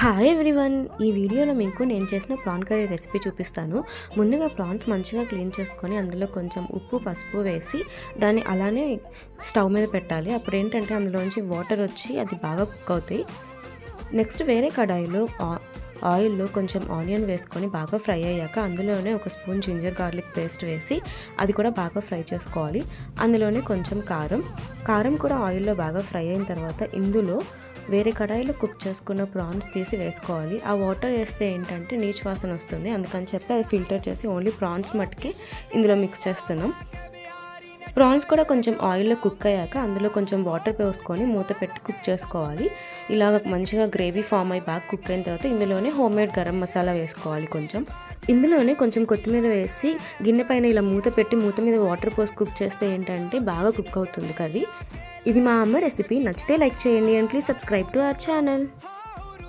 Hi everyone, ఈ వీడియోలో మీకు నేను చేసిన ప్రాన్ కర్రీ రెసిపీ చూపిస్తాను. ముందుగా ప్రాన్స్ మంచిగా క్లీన్ చేసుకొని అందులో కొంచెం ఉప్పు పసుపు వేసి దాన్ని అలానే స్టవ్ మీద పెట్టాలి. అప్పుడు ఏంటంటే అందులోంచి వాటర్ వచ్చి అది బాగా కుక్ అవుతాయి. నెక్స్ట్ వేరే కడాయిలో ఆయిల్లో కొంచెం ఆనియన్ వేసుకొని బాగా ఫ్రై అయ్యాక అందులోనే ఒక స్పూన్ జింజర్ గార్లిక్ పేస్ట్ వేసి అది కూడా బాగా ఫ్రై చేసుకోవాలి. అందులోనే కొంచెం కారం కూడా ఆయిల్లో బాగా ఫ్రై అయిన తర్వాత ఇందులో వేరే కడాయిలో కుక్ చేసుకున్న ప్రాన్స్ తీసి వేసుకోవాలి. ఆ వాటర్ వేస్తే ఏంటంటే నీచు వాసన వస్తుంది, అందుకని చెప్పి అది ఫిల్టర్ చేసి ఓన్లీ ప్రాన్స్ మట్టుకి ఇందులో మిక్స్ చేస్తున్నాం. ప్రాన్స్ కూడా కొంచెం ఆయిల్లో కుక్ అయ్యాక అందులో కొంచెం వాటర్ పోసుకొని మూత పెట్టి కుక్ చేసుకోవాలి. ఇలాగ మంచిగా గ్రేవీ ఫామ్ అయ్యి బాగా కుక్ అయిన తర్వాత ఇందులోనే హోమ్మేడ్ గరం మసాలా వేసుకోవాలి. ఇందులోనే కొంచెం కొత్తిమీర వేసి గిన్నె పైన ఇలా మూత పెట్టి మూత మీద వాటర్ పోసి కుక్ చేస్తే ఏంటంటే బాగా కుక్ అవుతుంది కర్రీ. ఇది మా అమ్మ రెసిపీ. నచ్చితే లైక్ చేయండి and please subscribe to our channel.